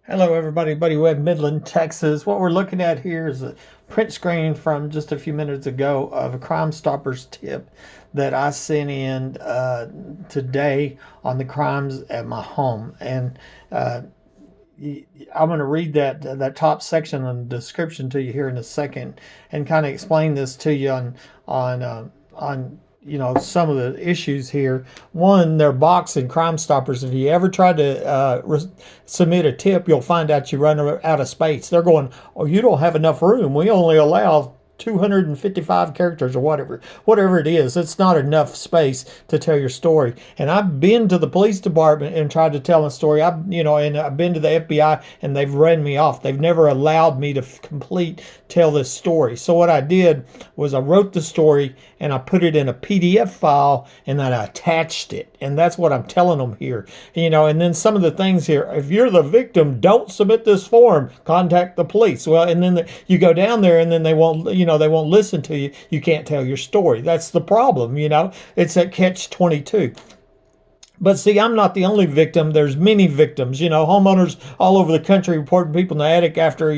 Hello everybody, Buddy Webb, Midland, Texas. What we're looking at here is a print screen from just a few minutes ago of a Crime Stoppers tip that I sent in today on the crimes at my home. And I'm going to read that top section in the description to you here in a second, and kind of explain this to you on some of the issues here. One, they're boxing Crime Stoppers. If you ever try to submit a tip, you'll find out you run out of space. They're going, oh, you don't have enough room. We only allow 255 characters or whatever it is. It's not enough space to tell your story. And I've been to the police department and tried to tell a story. I've been to the FBI and they've run me off. They've never allowed me to tell this story. So what I did was I wrote the story and I put it in a PDF file and then I attached it. And that's what I'm telling them here. And then some of the things here, if you're the victim, don't submit this form, contact the police. Well, and then you go down there and then they won't listen to you. You can't tell your story. That's the problem. It's a catch-22. But see, I'm not the only victim. There's many victims. Homeowners all over the country reporting people in the attic after,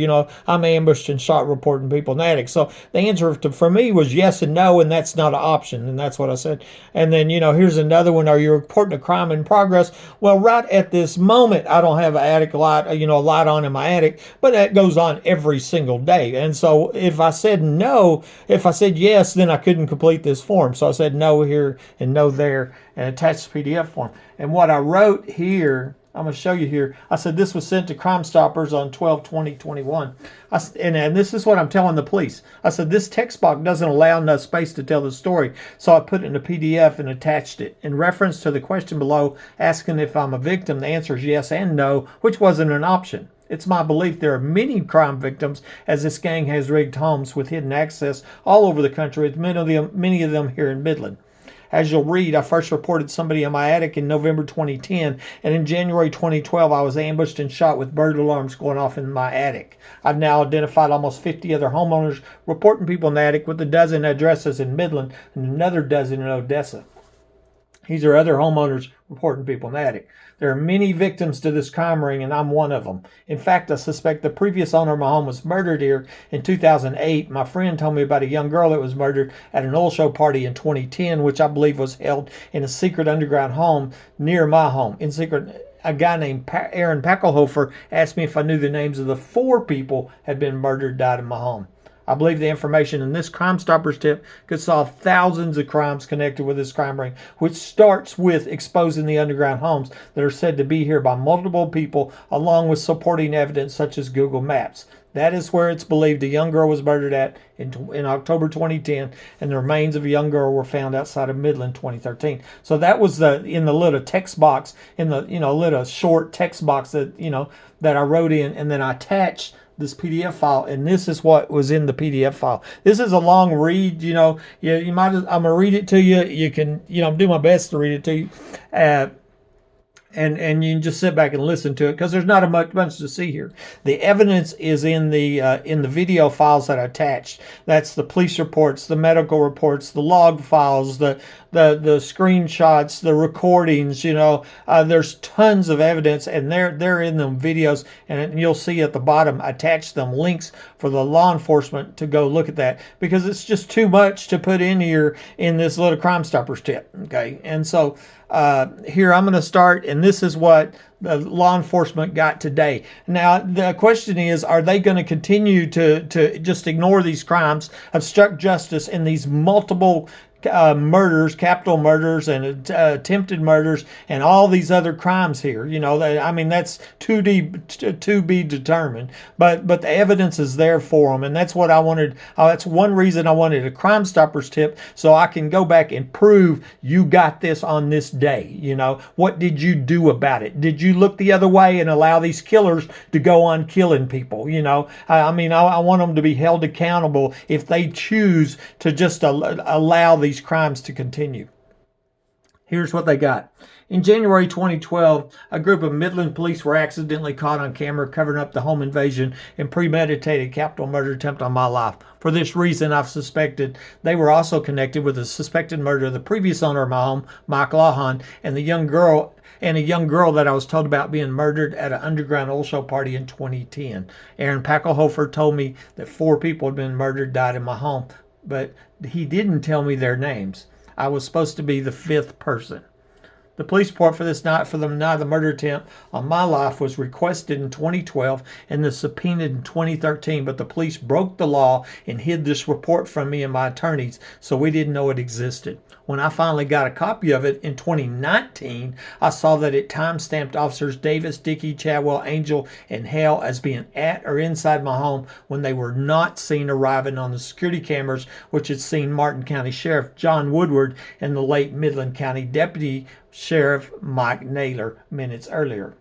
I'm ambushed and shot reporting people in the attic. So the answer for me was yes and no, and that's not an option. And that's what I said. And then, here's another one. Are you reporting a crime in progress? Well, right at this moment, I don't have an attic light, a light on in my attic, but that goes on every single day. And so if I said yes, then I couldn't complete this form. So I said no here and no there and attached the PDF form. And what I wrote here, I'm going to show you here. I said this was sent to Crime Stoppers on 12/20/21. And this is what I'm telling the police. I said this text box doesn't allow enough space to tell the story, so I put it in a PDF and attached it. In reference to the question below asking if I'm a victim, the answer is yes and no, which wasn't an option. It's my belief there are many crime victims, as this gang has rigged homes with hidden access all over the country, with many of them here in Midland. As you'll read, I first reported somebody in my attic in November 2010, and in January 2012, I was ambushed and shot with bird alarms going off in my attic. I've now identified almost 50 other homeowners reporting people in the attic, with a dozen addresses in Midland and another dozen in Odessa. These are other homeowners reporting people in the attic. There are many victims to this crime ring, and I'm one of them. In fact, I suspect the previous owner of my home was murdered here in 2008. My friend told me about a young girl that was murdered at an oil show party in 2010, which I believe was held in a secret underground home near my home. In secret, a guy named Aaron Packelhofer asked me if I knew the names of the 4 people had been murdered, died in my home. I believe the information in this Crime Stoppers tip could solve thousands of crimes connected with this crime ring, which starts with exposing the underground homes that are said to be here by multiple people, along with supporting evidence such as Google Maps. That is where it's believed a young girl was murdered at in October 2010, and the remains of a young girl were found outside of Midland 2013. So that was in the little text box, in the little short text box that I wrote in, and then I attached this PDF file, and this is what was in the PDF file. This is a long read, you might. I'm gonna read it to you. You can, do my best to read it to you, and you can just sit back and listen to it because there's not a much to see here. The evidence is in the video files that I attached. That's the police reports, the medical reports, the log files, the screenshots, the recordings. There's tons of evidence, and they're in them videos, and you'll see at the bottom attach them links for the law enforcement to go look at that, because it's just too much to put in here in this little Crime Stoppers tip. Okay, and so here I'm going to start, and this is what the law enforcement got today. Now, the question is, are they going to continue to just ignore these crimes, obstruct justice in these multiple murders, capital murders, and attempted murders, and all these other crimes here? That's to be determined. But the evidence is there for them, and that's what I wanted. That's one reason I wanted a Crime Stoppers tip, so I can go back and prove you got this on this day. What did you do about it? Did you look the other way and allow these killers to go on killing people? I want them to be held accountable if they choose to just allow these crimes to continue. Here's what they got. In January 2012, a group of Midland police were accidentally caught on camera covering up the home invasion and premeditated capital murder attempt on my life. For this reason, I've suspected they were also connected with the suspected murder of the previous owner of my home, Mike Lawhon, and the young girl and a young girl that I was told about being murdered at an underground oil show party in 2010. Aaron Packelhofer told me that 4 people had been murdered, died in my home, but he didn't tell me their names. I was supposed to be the 5th person. The police report for this night for the night of the murder attempt on my life was requested in 2012 and then subpoenaed in 2013, but the police broke the law and hid this report from me and my attorneys, so we didn't know it existed. When I finally got a copy of it in 2019, I saw that it time-stamped officers Davis, Dickey, Chadwell, Angel, and Hale as being at or inside my home when they were not seen arriving on the security cameras, which had seen Martin County Sheriff John Woodward and the late Midland County Deputy Sheriff Mike Naylor minutes earlier.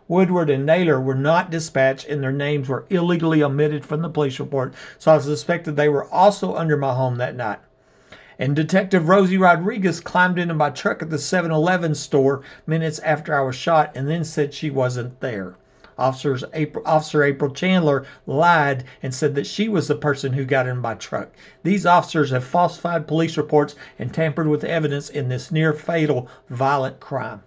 Woodward and Naylor were not dispatched and their names were illegally omitted from the police report, so I suspected they were also under my home that night. And Detective Rosie Rodriguez climbed into my truck at the 7-Eleven store minutes after I was shot and then said she wasn't there. Officer April Chandler lied and said that she was the person who got in my truck. These officers have falsified police reports and tampered with evidence in this near-fatal violent crime.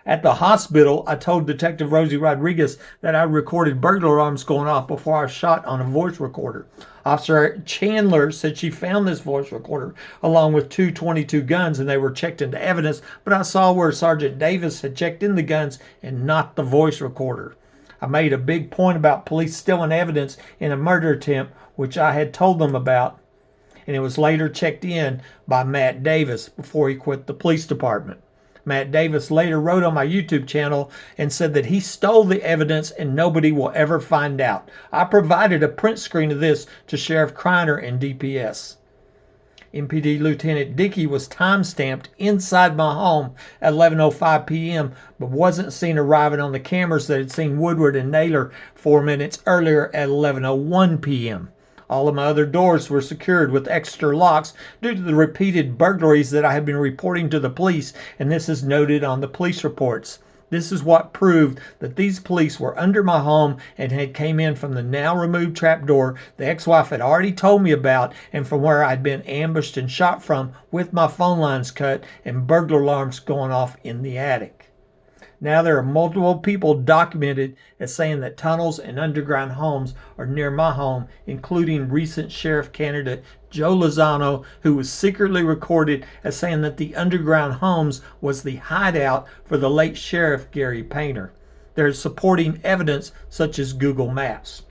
At the hospital, I told Detective Rosie Rodriguez that I recorded burglar alarms going off before I was shot on a voice recorder. Officer Chandler said she found this voice recorder along with 2 .22 guns and they were checked into evidence, but I saw where Sergeant Davis had checked in the guns and not the voice recorder. I made a big point about police stealing evidence in a murder attempt, which I had told them about, and it was later checked in by Matt Davis before he quit the police department. Matt Davis later wrote on my YouTube channel and said that he stole the evidence and nobody will ever find out. I provided a print screen of this to Sheriff Kreiner and DPS. MPD Lieutenant Dickey was time-stamped inside my home at 11:05 p.m. but wasn't seen arriving on the cameras that had seen Woodward and Naylor 4 minutes earlier at 11:01 p.m. All of my other doors were secured with extra locks due to the repeated burglaries that I had been reporting to the police, and this is noted on the police reports. This is what proved that these police were under my home and had came in from the now removed trapdoor the ex-wife had already told me about and from where I'd been ambushed and shot from with my phone lines cut and burglar alarms going off in the attic. Now there are multiple people documented as saying that tunnels and underground homes are near my home, including recent sheriff candidate Joe Lozano, who was secretly recorded as saying that the underground homes was the hideout for the late Sheriff Gary Painter. There's supporting evidence such as Google Maps.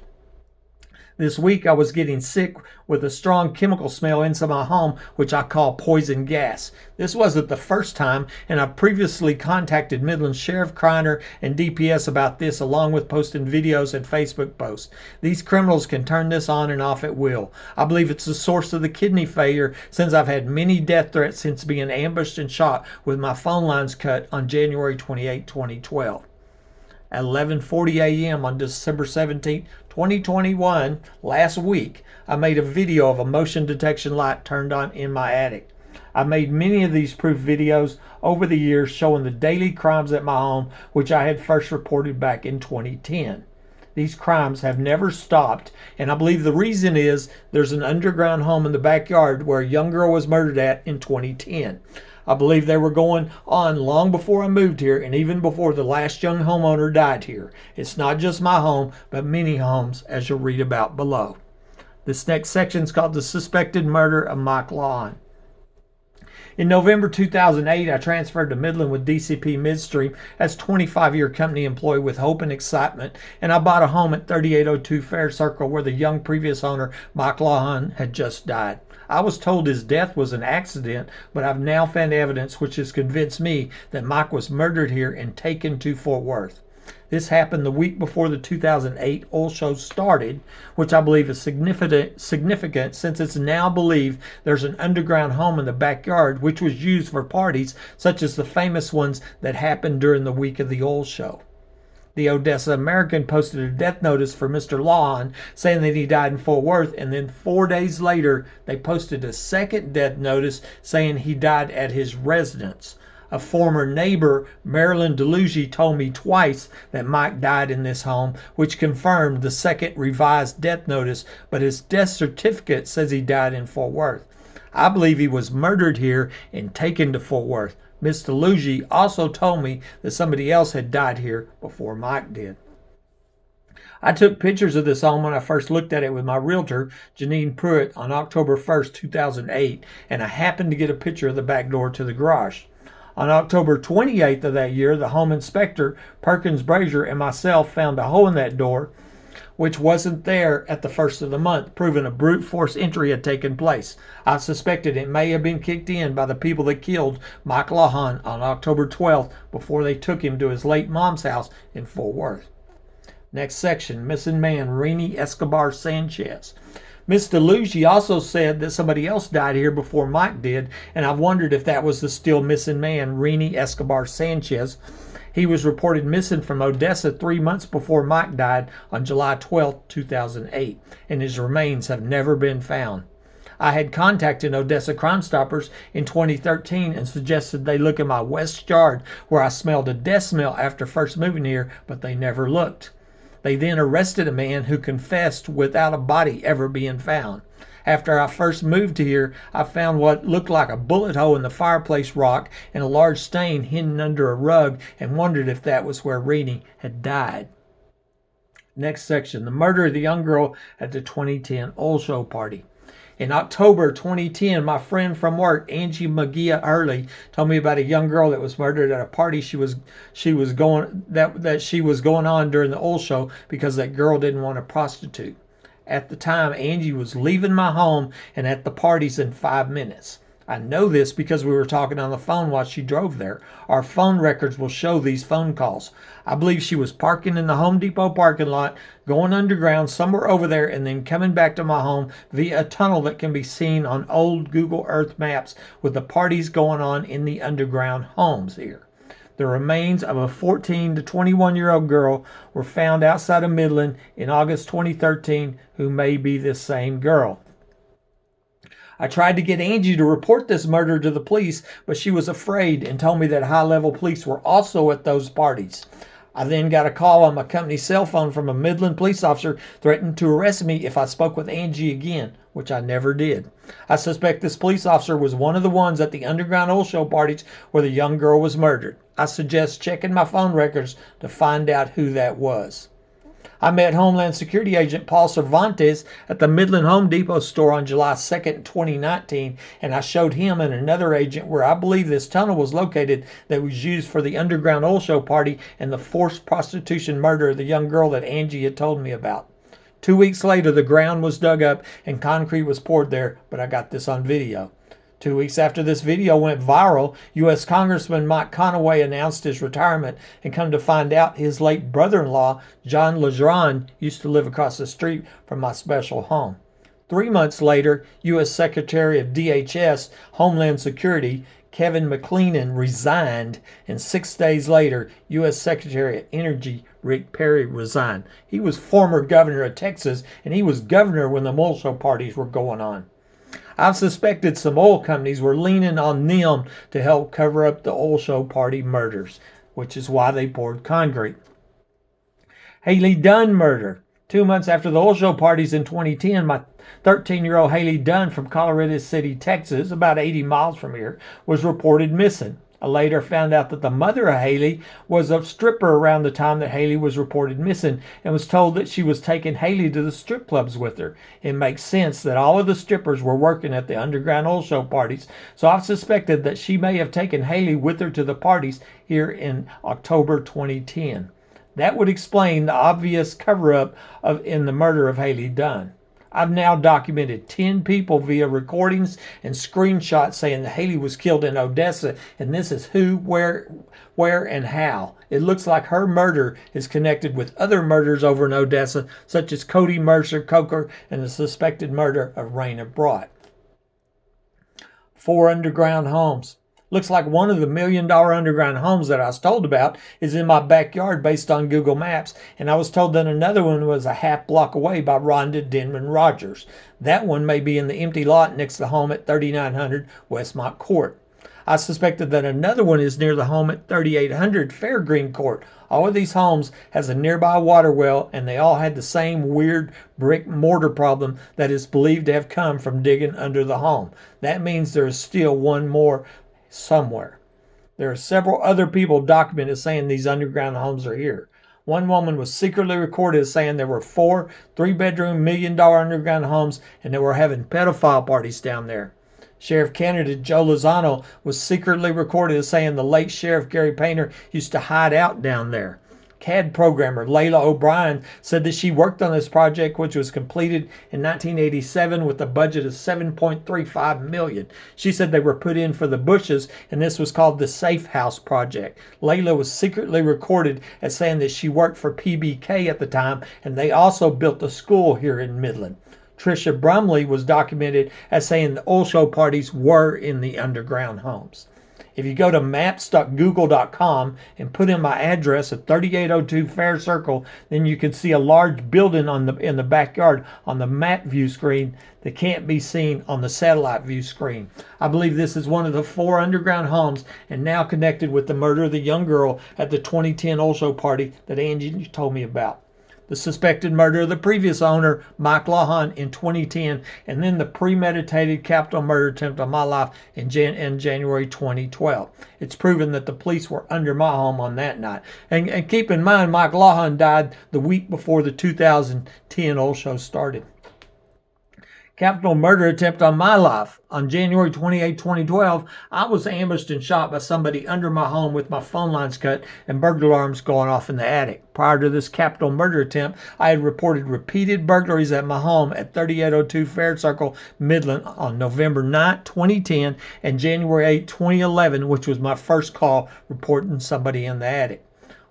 This week I was getting sick with a strong chemical smell inside my home, which I call poison gas. This wasn't the first time, and I previously contacted Midland Sheriff Kreiner and DPS about this, along with posting videos and Facebook posts. These criminals can turn this on and off at will. I believe it's the source of the kidney failure, since I've had many death threats since being ambushed and shot with my phone lines cut on January 28, 2012. At 11:40 a.m. on December 17, 2021, last week, I made a video of a motion detection light turned on in my attic. I made many of these proof videos over the years showing the daily crimes at my home, which I had first reported back in 2010. These crimes have never stopped, and I believe the reason is there's an underground home in the backyard where a young girl was murdered at in 2010. I believe they were going on long before I moved here and even before the last young homeowner died here. It's not just my home, but many homes, as you'll read about below. This next section is called The Suspected Murder of Mike Lawon. In November 2008, I transferred to Midland with DCP Midstream as 25-year company employee with hope and excitement, and I bought a home at 3802 Fair Circle where the young previous owner, Mike Lawon, had just died. I was told his death was an accident, but I've now found evidence which has convinced me that Mike was murdered here and taken to Fort Worth. This happened the week before the 2008 oil show started, which I believe is significant since it's now believed there's an underground home in the backyard which was used for parties such as the famous ones that happened during the week of the oil show. The Odessa American posted a death notice for Mr. Lawon saying that he died in Fort Worth, and then 4 days later they posted a second death notice saying he died at his residence. A former neighbor, Marilyn DeLuigi, told me twice that Mike died in this home, which confirmed the second revised death notice, but his death certificate says he died in Fort Worth. I believe he was murdered here and taken to Fort Worth. Miss DeLuigi also told me that somebody else had died here before Mike did. I took pictures of this home when I first looked at it with my realtor, Janine Pruitt, on October 1st, 2008, and I happened to get a picture of the back door to the garage. On October 28th of that year, the home inspector, Perkins Brazier, and myself found a hole in that door, which wasn't there at the first of the month, proving a brute force entry had taken place. I suspected it may have been kicked in by the people that killed Mike Lawhon on October 12th before they took him to his late mom's house in Fort Worth. Next section, missing man, Rini Escobar Sanchez. Miss DeLuigi also said that somebody else died here before Mike did, and I've wondered if that was the still missing man, Rini Escobar Sanchez. He was reported missing from Odessa 3 months before Mike died on July 12, 2008, and his remains have never been found. I had contacted Odessa Crimestoppers in 2013 and suggested they look in my west yard where I smelled a death smell after first moving here, but they never looked. They then arrested a man who confessed without a body ever being found. After I first moved here, I found what looked like a bullet hole in the fireplace rock and a large stain hidden under a rug and wondered if that was where Rini had died. Next section, the murder of the young girl at the 2010 oil show party. In October 2010, my friend from work, Angie McGee Hurley, told me about a young girl that was murdered at a party she was going on during the oil show because that girl didn't want to prostitute. At the time, Angie was leaving my home and at the parties in 5 minutes. I know this because we were talking on the phone while she drove there. Our phone records will show these phone calls. I believe she was parking in the Home Depot parking lot, going underground somewhere over there, and then coming back to my home via a tunnel that can be seen on old Google Earth maps with the parties going on in the underground homes here. The remains of a 14 to 21-year-old girl were found outside of Midland in August 2013, who may be this same girl. I tried to get Angie to report this murder to the police, but she was afraid and told me that high-level police were also at those parties. I then got a call on my company's cell phone from a Midland police officer threatening to arrest me if I spoke with Angie again, which I never did. I suspect this police officer was one of the ones at the underground oil show parties where the young girl was murdered. I suggest checking my phone records to find out who that was. I met Homeland Security Agent Paul Cervantes at the Midland Home Depot store on July 2nd, 2019, and I showed him and another agent where I believe this tunnel was located that was used for the underground oil show party and the forced prostitution murder of the young girl that Angie had told me about. 2 weeks later, the ground was dug up and concrete was poured there, but I got this on video. 2 weeks after this video went viral, U.S. Congressman Mike Conaway announced his retirement, and come to find out his late brother-in-law, John Lejeune, used to live across the street from my special home. 3 months later, U.S. Secretary of DHS, Homeland Security, Kevin McClellan, resigned, and 6 days later, U.S. Secretary of Energy, Rick Perry, resigned. He was former governor of Texas, and he was governor when the oil show parties were going on. I've suspected some oil companies were leaning on them to help cover up the oil show party murders, which is why they poured concrete. Haley Dunn murder. 2 months after the oil show parties in 2010, my 13-year-old Haley Dunn from Colorado City, Texas, about 80 miles from here, was reported missing. I later found out that the mother of Haley was a stripper around the time that Haley was reported missing and was told that she was taking Haley to the strip clubs with her. It makes sense that all of the strippers were working at the underground oil show parties, so I've suspected that she may have taken Haley with her to the parties here in October 2010. That would explain the obvious cover-up in the murder of Haley Dunn. I've now documented 10 people via recordings and screenshots saying that Haley was killed in Odessa, and this is who, where, and how. It looks like her murder is connected with other murders over in Odessa, such as Cody Mercer Coker and the suspected murder of Raina Brott. 4 underground homes. Looks like one of the $1 million underground homes that I was told about is in my backyard based on Google Maps, and I was told that another one was a half block away by Rhonda Denman Rogers. That one may be in the empty lot next to the home at 3900 Westmont Court. I suspected that another one is near the home at 3800 Fairgreen Court. All of these homes has a nearby water well, and they all had the same weird brick mortar problem that is believed to have come from digging under the home. That means there is still one more somewhere. There are several other people documented saying these underground homes are here. One woman was secretly recorded as saying there were 4 3-bedroom, $1 million underground homes and they were having pedophile parties down there. Sheriff candidate Joe Lozano was secretly recorded as saying the late Sheriff Gary Painter used to hide out down there. CAD programmer Layla O'Brien said that she worked on this project, which was completed in 1987 with a budget of $7.35 million. She said they were put in for the Bushes, and this was called the Safe House Project. Layla was secretly recorded as saying that she worked for PBK at the time, and they also built a school here in Midland. Tricia Brumley was documented as saying the oil show parties were in the underground homes. If you go to maps.google.com and put in my address at 3802 Fair Circle, then you can see a large building in the backyard on the map view screen that can't be seen on the satellite view screen. I believe this is one of the 4 underground homes and now connected with the murder of the young girl at the 2010 oil show party that Angie told me about. The suspected murder of the previous owner, Mike Lawhon, in 2010, and then the premeditated capital murder attempt on my life in January 2012. It's proven that the police were under my home on that night. And keep in mind, Mike Lawhon died the week before the 2010 oil show started. Capital murder attempt on my life. On January 28, 2012, I was ambushed and shot by somebody under my home with my phone lines cut and burglar alarms going off in the attic. Prior to this capital murder attempt, I had reported repeated burglaries at my home at 3802 Fair Circle, Midland on November 9, 2010 and January 8, 2011, which was my first call reporting somebody in the attic.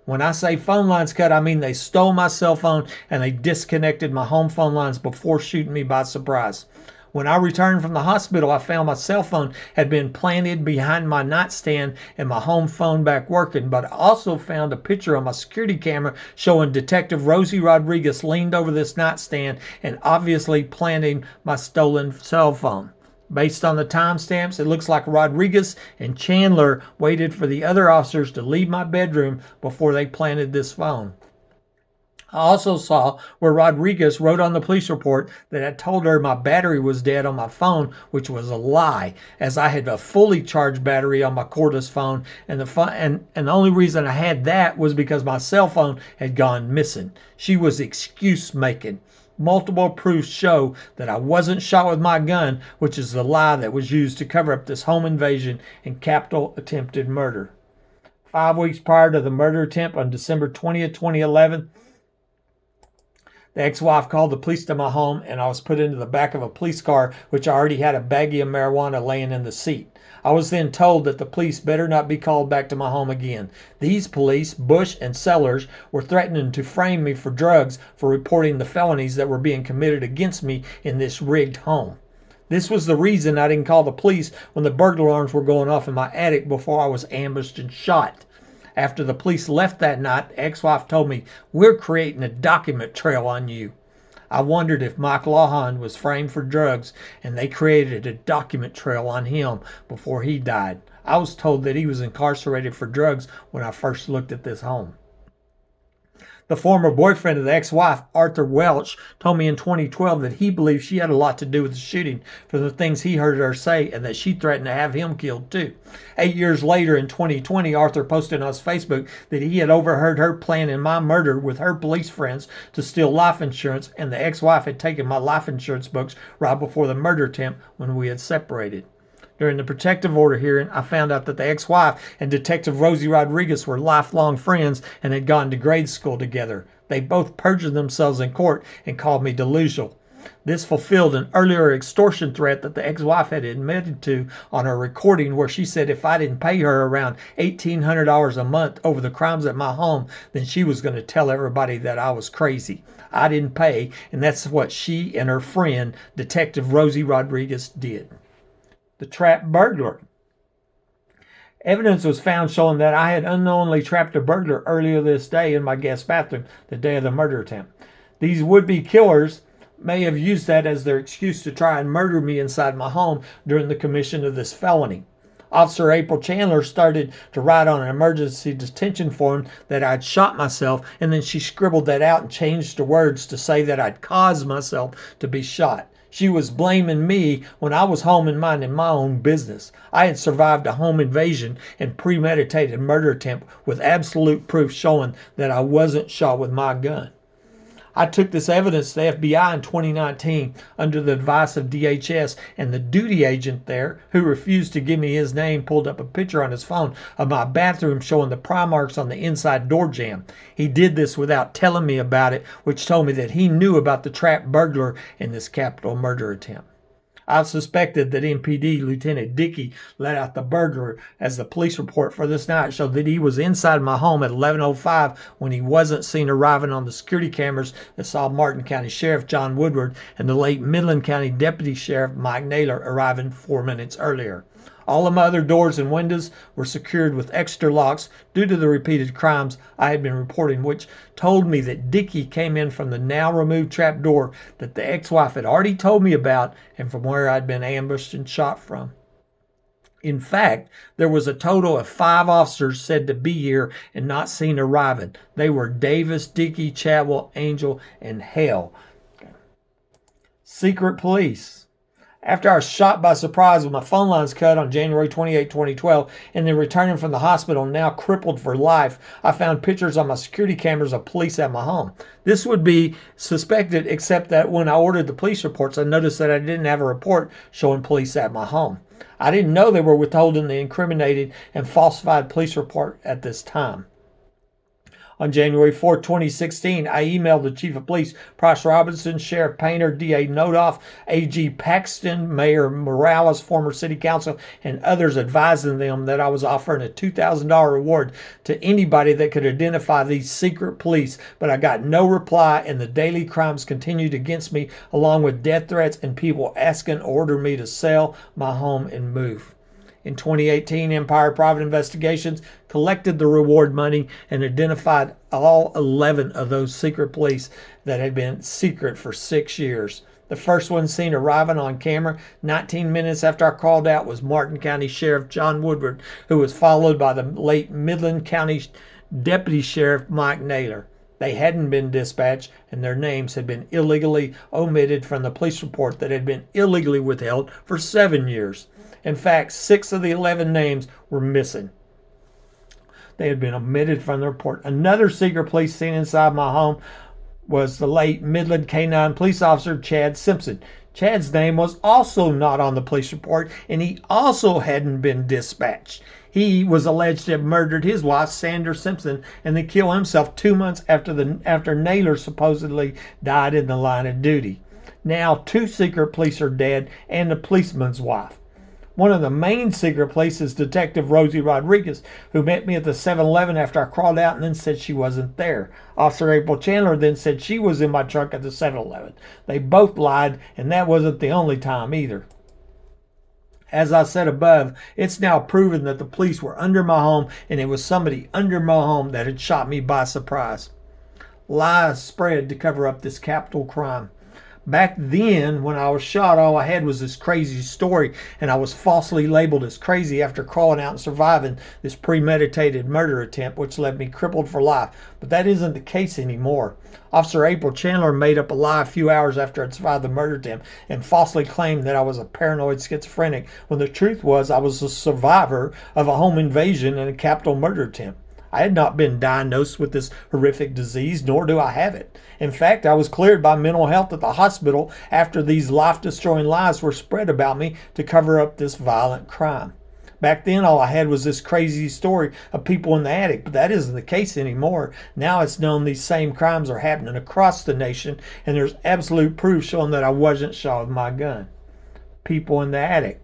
When I say phone lines cut, I mean they stole my cell phone and they disconnected my home phone lines before shooting me by surprise. When I returned from the hospital, I found my cell phone had been planted behind my nightstand and my home phone back working, but I also found a picture on my security camera showing Detective Rosie Rodriguez leaned over this nightstand and obviously planting my stolen cell phone. Based on the timestamps, it looks like Rodriguez and Chandler waited for the other officers to leave my bedroom before they planted this phone. I also saw where Rodriguez wrote on the police report that I told her my battery was dead on my phone, which was a lie, as I had a fully charged battery on my cordless phone, and the only reason I had that was because my cell phone had gone missing. She was excuse making. Multiple proofs show that I wasn't shot with my gun, which is the lie that was used to cover up this home invasion and capital attempted murder. 5 weeks prior to the murder attempt on December 20th, 2011, the ex-wife called the police to my home and I was put into the back of a police car, which already had a baggie of marijuana laying in the seat. I was then told that the police better not be called back to my home again. These police, Bush and Sellers, were threatening to frame me for drugs for reporting the felonies that were being committed against me in this rigged home. This was the reason I didn't call the police when the burglar alarms were going off in my attic before I was ambushed and shot. After the police left that night, the ex-wife told me, "We're creating a document trail on you." I wondered if Mike Lawhon was framed for drugs and they created a document trail on him before he died. I was told that he was incarcerated for drugs when I first looked at this home. The former boyfriend of the ex-wife, Arthur Welch, told me in 2012 that he believed she had a lot to do with the shooting for the things he heard her say and that she threatened to have him killed too. 8 years later in 2020, Arthur posted on his Facebook that he had overheard her planning my murder with her police friends to steal life insurance, and the ex-wife had taken my life insurance books right before the murder attempt when we had separated. During the protective order hearing, I found out that the ex-wife and Detective Rosie Rodriguez were lifelong friends and had gone to grade school together. They both perjured themselves in court and called me delusional. This fulfilled an earlier extortion threat that the ex-wife had admitted to on her recording, where she said if I didn't pay her around $1,800 a month over the crimes at my home, then she was going to tell everybody that I was crazy. I didn't pay, and that's what she and her friend, Detective Rosie Rodriguez, did. The trap burglar. Evidence was found showing that I had unknowingly trapped a burglar earlier this day in my guest bathroom the day of the murder attempt. These would-be killers may have used that as their excuse to try and murder me inside my home during the commission of this felony. Officer April Chandler started to write on an emergency detention form that I'd shot myself, and then she scribbled that out and changed the words to say that I'd caused myself to be shot. She was blaming me when I was home and minding my own business. I had survived a home invasion and premeditated murder attempt with absolute proof showing that I wasn't shot with my gun. I took this evidence to the FBI in 2019 under the advice of DHS, and the duty agent there, who refused to give me his name, pulled up a picture on his phone of my bathroom showing the pry marks on the inside door jamb. He did this without telling me about it, which told me that he knew about the trapped burglar in this capital murder attempt. I suspected that MPD Lieutenant Dickey let out the burglar, as the police report for this night showed that he was inside my home at 11:05 when he wasn't seen arriving on the security cameras that saw Martin County Sheriff John Woodward and the late Midland County Deputy Sheriff Mike Naylor arriving 4 minutes earlier. All of my other doors and windows were secured with extra locks due to the repeated crimes I had been reporting, which told me that Dickey came in from the now removed trap door that the ex-wife had already told me about and from where I'd been ambushed and shot from. In fact, there was a total of 5 officers said to be here and not seen arriving. They were Davis, Dickey, Chadwell, Angel, and Hale. Secret police. After I was shot by surprise with my phone lines cut on January 28, 2012, and then returning from the hospital, now crippled for life, I found pictures on my security cameras of police at my home. This would be suspected, except that when I ordered the police reports, I noticed that I didn't have a report showing police at my home. I didn't know they were withholding the incriminated and falsified police report at this time. On January 4, 2016, I emailed the Chief of Police, Price Robinson, Sheriff Painter, DA Nodoff, AG Paxton, Mayor Morales, former City Council, and others, advising them that I was offering a $2,000 reward to anybody that could identify these secret police, but I got no reply, and the daily crimes continued against me, along with death threats and people asking to order me to sell my home and move. In 2018, Empire Private Investigations collected the reward money and identified all 11 of those secret police that had been secret for 6 years. The first one seen arriving on camera 19 minutes after I called out was Martin County Sheriff John Woodward, who was followed by the late Midland County Deputy Sheriff Mike Naylor. They hadn't been dispatched, and their names had been illegally omitted from the police report that had been illegally withheld for 7 years. In fact, 6 of the 11 names were missing. They had been omitted from the report. Another secret police seen inside my home was the late Midland K-9 police officer Chad Simpson. Chad's name was also not on the police report, and he also hadn't been dispatched. He was alleged to have murdered his wife, Sandra Simpson, and then killed himself 2 months after Naylor supposedly died in the line of duty. Now 2 secret police are dead, and the policeman's wife. One of the main secret police is Detective Rosie Rodriguez, who met me at the 7-Eleven after I crawled out and then said she wasn't there. Officer April Chandler then said she was in my truck at the 7-Eleven. They both lied, and that wasn't the only time either. As I said above, it's now proven that the police were under my home, and it was somebody under my home that had shot me by surprise. Lies spread to cover up this capital crime. Back then, when I was shot, all I had was this crazy story, and I was falsely labeled as crazy after crawling out and surviving this premeditated murder attempt, which left me crippled for life. But that isn't the case anymore. Officer April Chandler made up a lie a few hours after I'd survived the murder attempt and falsely claimed that I was a paranoid schizophrenic, when the truth was I was a survivor of a home invasion and a capital murder attempt. I had not been diagnosed with this horrific disease, nor do I have it. In fact, I was cleared by mental health at the hospital after these life-destroying lies were spread about me to cover up this violent crime. Back then, all I had was this crazy story of people in the attic, but that isn't the case anymore. Now it's known these same crimes are happening across the nation, and there's absolute proof showing that I wasn't shot with my gun. People in the attic.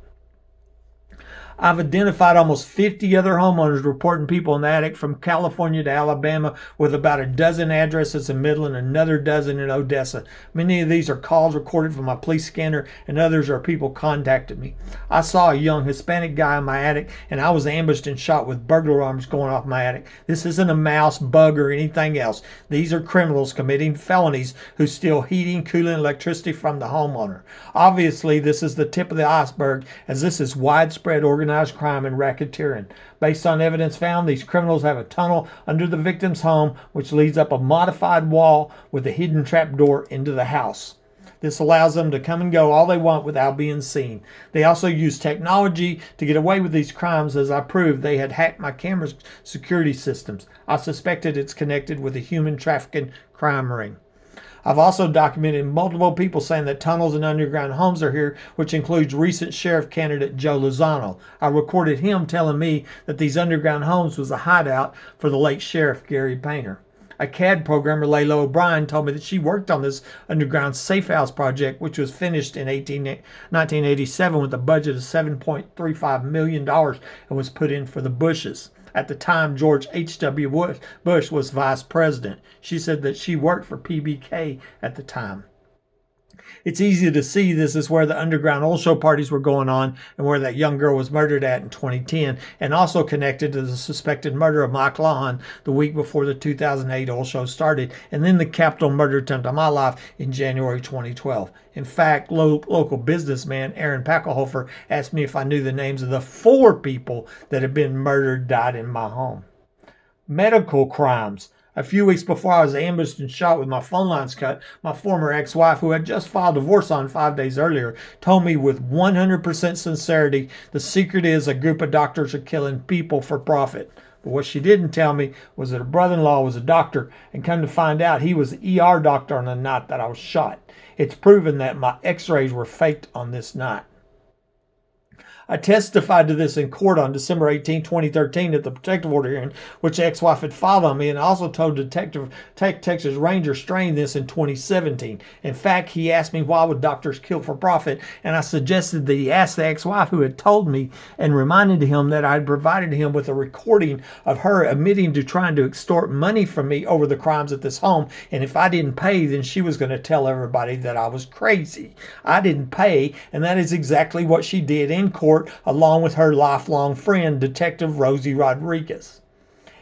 I've identified almost 50 other homeowners reporting people in the attic from California to Alabama, with about a dozen addresses in Midland, another dozen in Odessa. Many of these are calls recorded from my police scanner, and others are people contacted me. I saw a young Hispanic guy in my attic, and I was ambushed and shot with burglar alarms going off my attic. This isn't a mouse, bug, or anything else. These are criminals committing felonies who steal heating, cooling, electricity from the homeowner. Obviously, this is the tip of the iceberg, as this is widespread organized crime and racketeering. Based on evidence found, these criminals have a tunnel under the victim's home which leads up a modified wall with a hidden trap door into the house. This allows them to come and go all they want without being seen. They also use technology to get away with these crimes, as I proved they had hacked my camera's security systems. I suspected it's connected with a human trafficking crime ring. I've also documented multiple people saying that tunnels and underground homes are here, which includes recent sheriff candidate Joe Lozano. I recorded him telling me that these underground homes was a hideout for the late sheriff Gary Painter. A CAD programmer, Layla O'Brien, told me that she worked on this underground safe house project, which was finished in 1987 with a budget of $7.35 million and was put in for the Bushes. At the time, George H.W. Bush was vice president. She said that she worked for PBK at the time. It's easy to see this is where the underground oil show parties were going on and where that young girl was murdered at in 2010, and also connected to the suspected murder of Mike Lawhon the week before the 2008 oil show started, and then the capital murder attempt on my life in January 2012. In fact, local businessman Aaron Packelhofer asked me if I knew the names of the 4 people that had been murdered, died in my home. Medical crimes. A few weeks before I was ambushed and shot with my phone lines cut, my former ex-wife, who had just filed divorce on 5 days earlier, told me with 100% sincerity the secret is a group of doctors are killing people for profit. But what she didn't tell me was that her brother-in-law was a doctor, and come to find out he was the ER doctor on the night that I was shot. It's proven that my x-rays were faked on this night. I testified to this in court on December 18, 2013 at the protective order hearing, which the ex-wife had filed on me, and I also told Texas Ranger Strain this in 2017. In fact, he asked me why would doctors kill for profit, and I suggested that he ask the ex-wife who had told me, and reminded him that I had provided him with a recording of her admitting to trying to extort money from me over the crimes at this home, and if I didn't pay, then she was going to tell everybody that I was crazy. I didn't pay, and that is exactly what she did in court, along with her lifelong friend, Detective Rosie Rodriguez.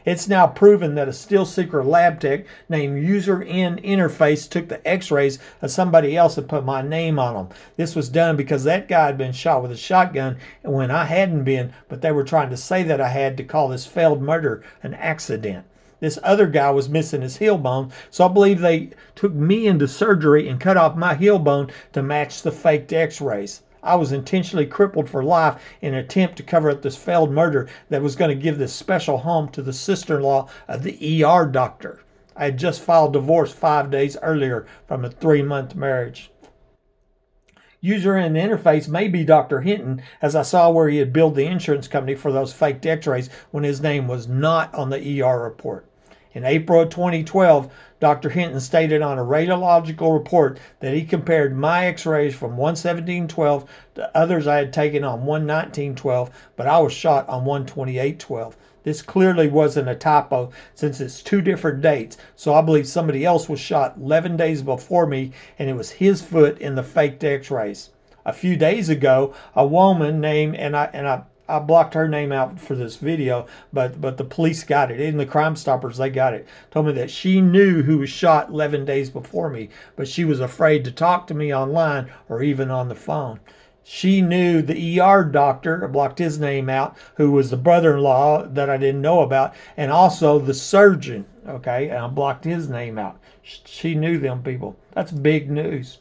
It's now proven that a still secret lab tech named User N Interface took the x-rays of somebody else and put my name on them. This was done because that guy had been shot with a shotgun and when I hadn't been, but they were trying to say that I had to call this failed murder an accident. This other guy was missing his heel bone, so I believe they took me into surgery and cut off my heel bone to match the faked x-rays. I was intentionally crippled for life in an attempt to cover up this failed murder that was going to give this special home to the sister-in-law of the ER doctor. I had just filed divorce 5 days earlier from a 3-month marriage. User in the interface may be Dr. Hinton, as I saw where he had billed the insurance company for those faked x-rays when his name was not on the ER report. In April of 2012, Dr. Hinton stated on a radiological report that he compared my x-rays from 1/17/12 to others I had taken on 1/19/12, but I was shot on 1/28/12. This clearly wasn't a typo since it's 2 different dates, so I believe somebody else was shot 11 days before me and it was his foot in the faked x-rays. A few days ago, a woman named, and I blocked her name out for this video, but the police got it. In the Crimestoppers, they got it. Told me that she knew who was shot 11 days before me, but she was afraid to talk to me online or even on the phone. She knew the ER doctor, I blocked his name out, who was the brother-in-law that I didn't know about, and also the surgeon, okay, and I blocked his name out. She knew them people. That's big news.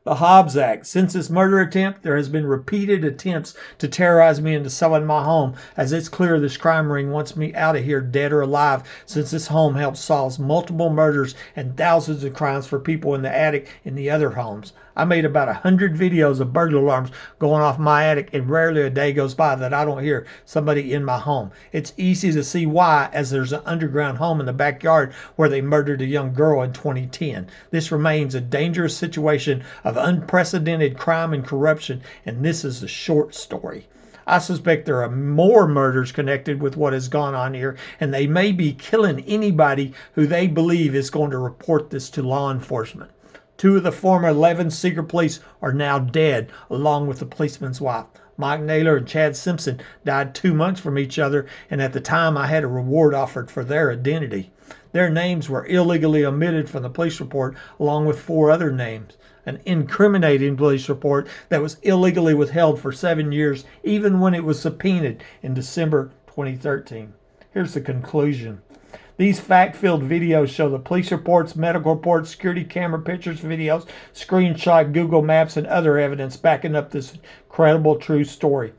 The Hobbs Act. Since this murder attempt, there has been repeated attempts to terrorize me into selling my home, as it's clear this crime ring wants me out of here dead or alive, since this home helps solve multiple murders and thousands of crimes for people in the attic in the other homes. I made about 100 videos of burglar alarms going off my attic, and rarely a day goes by that I don't hear somebody in my home. It's easy to see why, as there's an underground home in the backyard where they murdered a young girl in 2010. This remains a dangerous situation of unprecedented crime and corruption, and this is the short story. I suspect there are more murders connected with what has gone on here, and they may be killing anybody who they believe is going to report this to law enforcement. 2 of the former 11 secret police are now dead, along with the policeman's wife. Mike Naylor and Chad Simpson died 2 months from each other, and at the time I had a reward offered for their identity. Their names were illegally omitted from the police report, along with 4 other names. An incriminating police report that was illegally withheld for 7 years, even when it was subpoenaed in December 2013. Here's the conclusion. These fact-filled videos show the police reports, medical reports, security camera pictures, videos, screenshot, Google Maps, and other evidence backing up this incredible true story.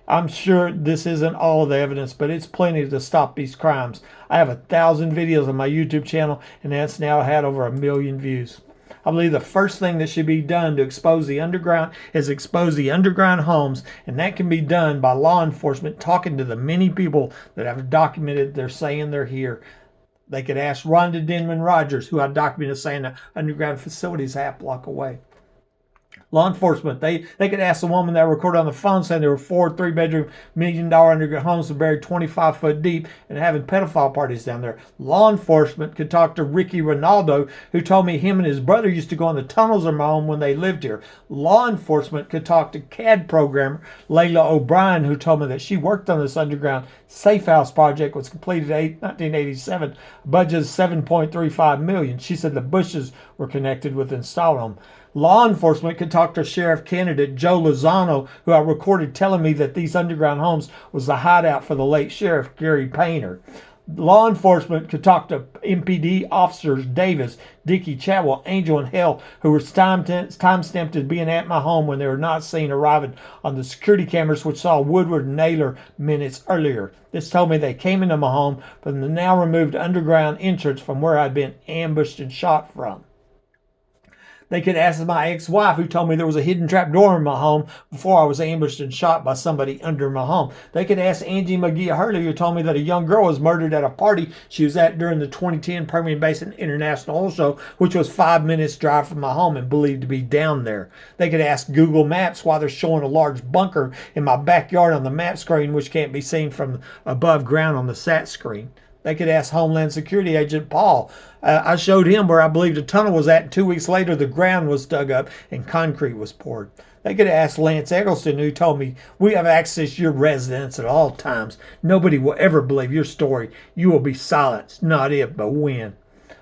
I'm sure this isn't all of the evidence, but it's plenty to stop these crimes. I have 1,000 videos on my YouTube channel, and that's now had over 1 million views. I believe the first thing that should be done to expose the underground is expose the underground homes, and that can be done by law enforcement talking to the many people that have documented they're saying they're here. They could ask Rhonda Denman Rogers, who I documented saying the underground facility is half block away. Law enforcement, they could ask the woman that recorded on the phone saying there were 4 3-bedroom, $1 million underground homes buried 25 foot deep and having pedophile parties down there. Law enforcement could talk to Ricky Ronaldo, who told me him and his brother used to go in the tunnels of my home when they lived here. Law enforcement could talk to CAD programmer Layla O'Brien, who told me that she worked on this underground safe house project, was completed in 1987, budget of $7.35 million. She said the Bushes were connected with installing them. Law enforcement could talk to Sheriff candidate Joe Lozano, who I recorded telling me that these underground homes was the hideout for the late Sheriff Gary Painter. Law enforcement could talk to MPD officers Davis, Dickey, Chadwell, Angel, and Hale, who were time-stamped as being at my home when they were not seen arriving on the security cameras, which saw Woodward and Naylor minutes earlier. This told me they came into my home from the now removed underground entrance from where I'd been ambushed and shot from. They could ask my ex-wife, who told me there was a hidden trap door in my home before I was ambushed and shot by somebody under my home. They could ask Angie McGee Hurley, who told me that a young girl was murdered at a party she was at during the 2010 Permian Basin International Oil Show, which was 5 minutes drive from my home and believed to be down there. They could ask Google Maps why they're showing a large bunker in my backyard on the map screen, which can't be seen from above ground on the SAT screen. They could ask Homeland Security Agent Paul. I showed him where I believed a tunnel was at, and 2 weeks later the ground was dug up and concrete was poured. They could ask Lance Eggleston, who told me, we have access to your residence at all times. Nobody will ever believe your story. You will be silenced, not if, but when.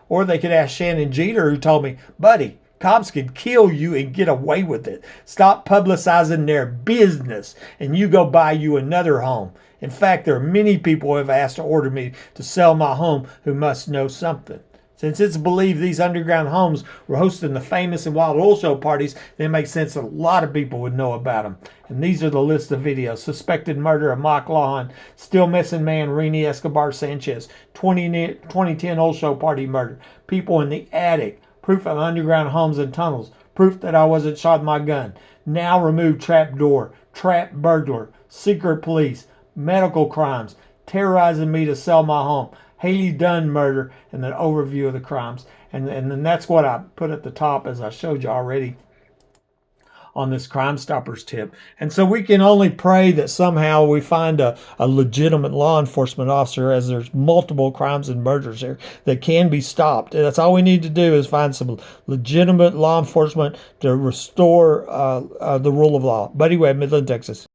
Or they could ask Shannon Jeter, who told me, buddy, cops could kill you and get away with it. Stop publicizing their business, and you go buy you another home. In fact, there are many people who have asked to order me to sell my home who must know something. Since it's believed these underground homes were hosting the famous and wild oil show parties, then it makes sense that a lot of people would know about them. And these are the list of videos. Suspected murder of Mike Lawhon, still missing man Rini Escobar Sanchez, 2010 oil show party murder, people in the attic, proof of underground homes and tunnels, proof that I wasn't shot with my gun, now removed trap door, trap burglar, secret police, medical crimes, terrorizing me to sell my home, Haley Dunn murder, and an overview of the crimes. And then that's what I put at the top, as I showed you already on this Crimestoppers tip. And so we can only pray that somehow we find a legitimate law enforcement officer, as there's multiple crimes and murders here that can be stopped. And that's all we need to do, is find some legitimate law enforcement to restore the rule of law. Buddy Webb, Midland, Texas.